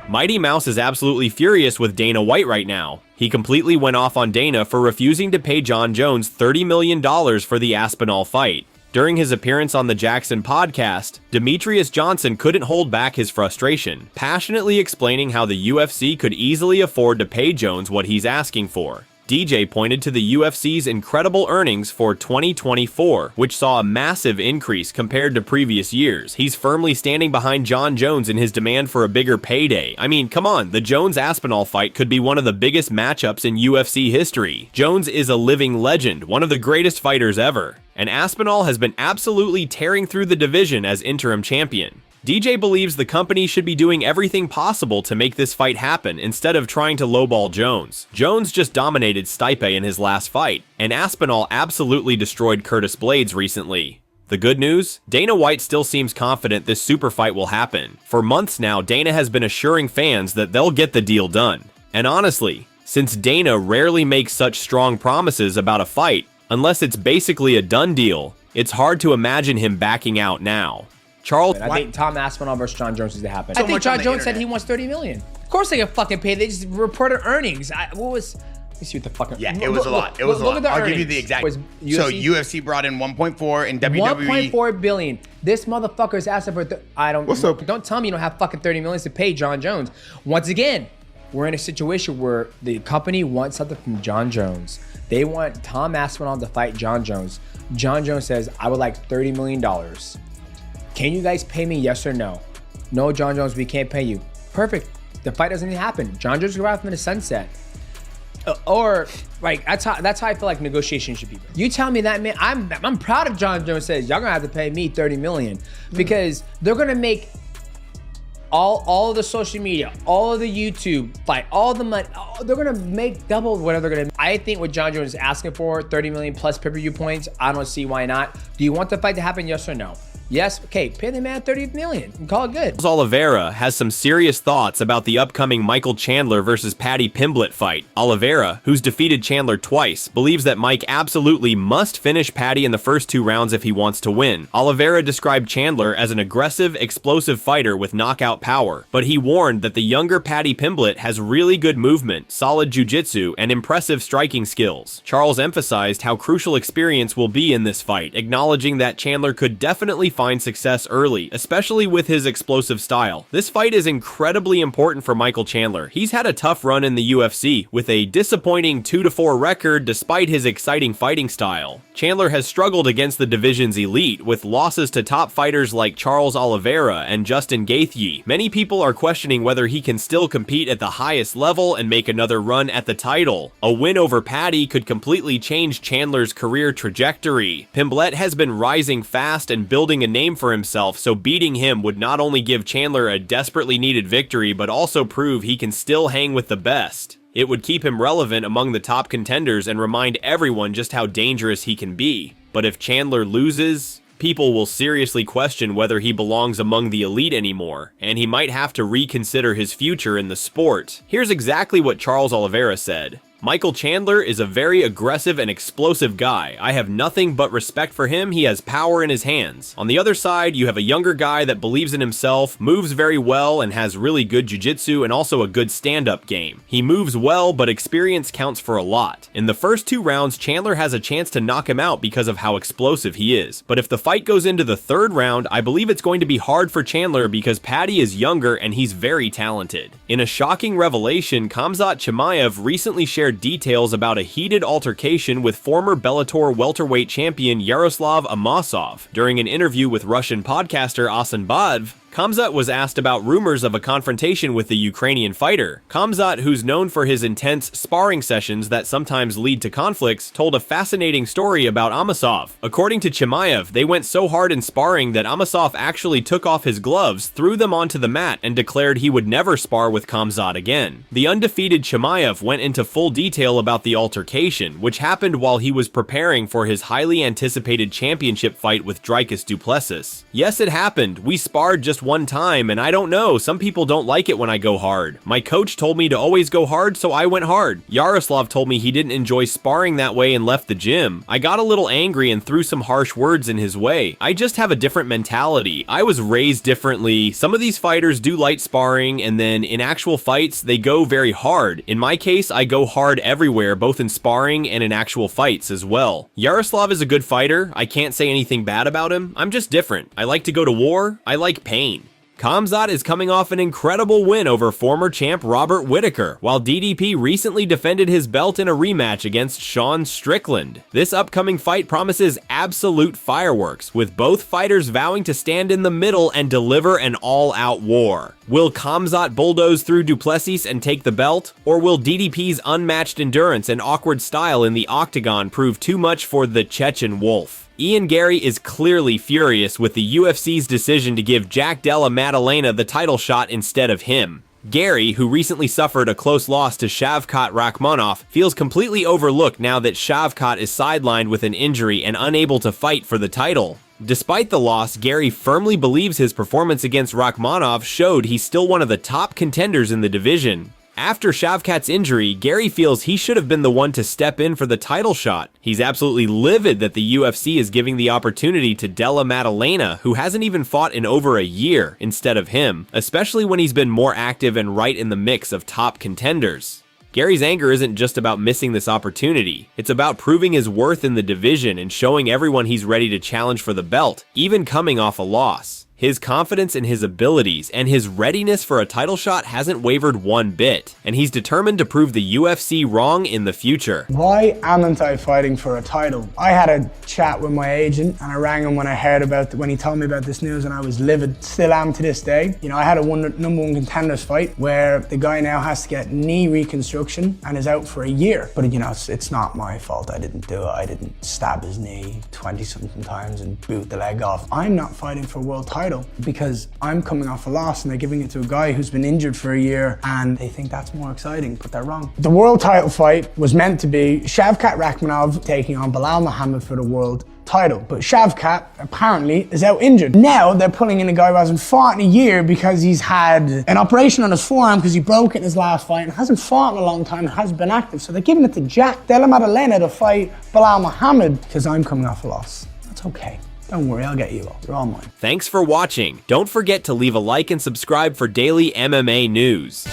Mighty Mouse is absolutely furious with Dana White right now. He completely went off on Dana for refusing to pay Jon Jones $30 million for the Aspinall fight. During his appearance on the Jackson podcast, Demetrius Johnson couldn't hold back his frustration, passionately explaining how the UFC could easily afford to pay Jones what he's asking for. DJ pointed to the UFC's incredible earnings for 2024, which saw a massive increase compared to previous years. He's firmly standing behind Jon Jones in his demand for a bigger payday. I mean, come on, the Jones-Aspinall fight could be one of the biggest matchups in UFC history. Jones is a living legend, one of the greatest fighters ever, and Aspinall has been absolutely tearing through the division as interim champion. DJ believes the company should be doing everything possible to make this fight happen instead of trying to lowball Jones. Jones just dominated Stipe in his last fight, and Aspinall absolutely destroyed Curtis Blaydes recently. The good news? Dana White still seems confident this super fight will happen. For months now, Dana has been assuring fans that they'll get the deal done. And honestly, since Dana rarely makes such strong promises about a fight, unless it's basically a done deal, it's hard to imagine him backing out now. Charles, I think Tom Aspinall versus Jon Jones is to happen. I think Jon Jones said he wants $30 million. Of course they get fucking paid. They just reported earnings. Let me see what the fucking. Yeah, it was a lot. It was a lot. I'll give you the exact. So UFC brought in 1.4 and WWE 1.4 billion. This motherfucker's asking for. Don't tell me you don't have fucking $30 million to pay Jon Jones. Once again, we're in a situation where the company wants something from Jon Jones. They want Tom Aspinall to fight Jon Jones. Jon Jones says, "I would like $30 million. Can you guys pay me, yes or no?" No, Jon Jones, we can't pay you. Perfect. The fight doesn't even happen. Jon Jones will go out from the sunset. Or like that's how I feel like negotiations should be. You tell me that, man. I'm proud of Jon Jones says y'all gonna have to pay me $30 million because they're gonna make all of the social media, all of the YouTube fight, all the money. They're gonna make double whatever they're gonna. I think what Jon Jones is asking for, 30 million plus pay-per-view points. I don't see why not. Do you want the fight to happen? Yes or no? Yes, okay, pay the man $30 million and call it good. Oliveira has some serious thoughts about the upcoming Michael Chandler versus Paddy Pimblett fight. Oliveira, who's defeated Chandler twice, believes that Mike absolutely must finish Paddy in the first 2 rounds if he wants to win. Oliveira described Chandler as an aggressive, explosive fighter with knockout power, but he warned that the younger Paddy Pimblett has really good movement, solid jiu-jitsu, and impressive striking skills. Charles emphasized how crucial experience will be in this fight, acknowledging that Chandler could definitely find success early, especially with his explosive style. This fight is incredibly important for Michael Chandler. He's had a tough run in the UFC, with a disappointing 2-4 record despite his exciting fighting style. Chandler has struggled against the division's elite, with losses to top fighters like Charles Oliveira and Justin Gaethje. Many people are questioning whether he can still compete at the highest level and make another run at the title. A win over Paddy could completely change Chandler's career trajectory. Pimblett has been rising fast and building a name for himself, so beating him would not only give Chandler a desperately needed victory, but also prove he can still hang with the best. It would keep him relevant among the top contenders and remind everyone just how dangerous he can be. But if Chandler loses, people will seriously question whether he belongs among the elite anymore, and he might have to reconsider his future in the sport. Here's exactly what Charles Oliveira said. Michael Chandler is a very aggressive and explosive guy. I have nothing but respect for him. He has power in his hands. On the other side, you have a younger guy that believes in himself, moves very well, and has really good jiu-jitsu and also a good stand-up game. He moves well, but experience counts for a lot. In the first 2 rounds, Chandler has a chance to knock him out because of how explosive he is. But if the fight goes into the 3rd round, I believe it's going to be hard for Chandler because Paddy is younger and he's very talented. In a shocking revelation, Khamzat Chimaev recently shared details about a heated altercation with former Bellator welterweight champion Yaroslav Amosov. During an interview with Russian podcaster Asanbadv, Khamzat was asked about rumors of a confrontation with the Ukrainian fighter. Khamzat, who's known for his intense sparring sessions that sometimes lead to conflicts, told a fascinating story about Amosov. According to Chimaev, they went so hard in sparring that Amosov actually took off his gloves, threw them onto the mat, and declared he would never spar with Khamzat again. The undefeated Chimaev went into full detail about the altercation, which happened while he was preparing for his highly anticipated championship fight with Dricus du Plessis. Yes, it happened. We sparred just one time, and I don't know, some people don't like it when I go hard. My coach told me to always go hard, so I went hard. Yaroslav told me he didn't enjoy sparring that way and left the gym. I got a little angry and threw some harsh words in his way. I just have a different mentality. I was raised differently. Some of these fighters do light sparring, and then in actual fights, they go very hard. In my case, I go hard everywhere, both in sparring and in actual fights as well. Yaroslav is a good fighter. I can't say anything bad about him. I'm just different. I like to go to war. I like pain. Khamzat is coming off an incredible win over former champ Robert Whittaker, while DDP recently defended his belt in a rematch against Sean Strickland. This upcoming fight promises absolute fireworks, with both fighters vowing to stand in the middle and deliver an all-out war. Will Khamzat bulldoze through Duplessis and take the belt, or will DDP's unmatched endurance and awkward style in the octagon prove too much for the Chechen Wolf? Ian Gary is clearly furious with the UFC's decision to give Jack Della Maddalena the title shot instead of him. Gary, who recently suffered a close loss to Shavkat Rakhmonov, feels completely overlooked now that Shavkat is sidelined with an injury and unable to fight for the title. Despite the loss, Gary firmly believes his performance against Rakhmonov showed he's still one of the top contenders in the division. After Shavkat's injury, Gary feels he should have been the one to step in for the title shot. He's absolutely livid that the UFC is giving the opportunity to Della Maddalena, who hasn't even fought in over a year, instead of him, especially when he's been more active and right in the mix of top contenders. Gary's anger isn't just about missing this opportunity. It's about proving his worth in the division and showing everyone he's ready to challenge for the belt, even coming off a loss. His confidence in his abilities and his readiness for a title shot hasn't wavered one bit, and he's determined to prove the UFC wrong in the future. Why amn't I fighting for a title? I had a chat with my agent, and I rang him when I heard about when he told me about this news, and I was livid. Still am to this day. You know, I had a number one contenders fight where the guy now has to get knee reconstruction and is out for a year. But you know, it's not my fault. I didn't do it. I didn't stab his knee 20-something times and boot the leg off. I'm not fighting for a world title because I'm coming off a loss and they're giving it to a guy who's been injured for a year and they think that's more exciting, but they're wrong. The world title fight was meant to be Shavkat Rakhmonov taking on Belal Muhammad for the world title, but Shavkat apparently is out injured. Now they're pulling in a guy who hasn't fought in a year because he's had an operation on his forearm because he broke it in his last fight and hasn't fought in a long time and hasn't been active. So they're giving it to Jack Della Maddalena to fight Belal Muhammad because I'm coming off a loss. That's okay. Don't worry, I'll get you all. You're all mine. Thanks for watching. Don't forget to leave a like and subscribe for daily MMA news.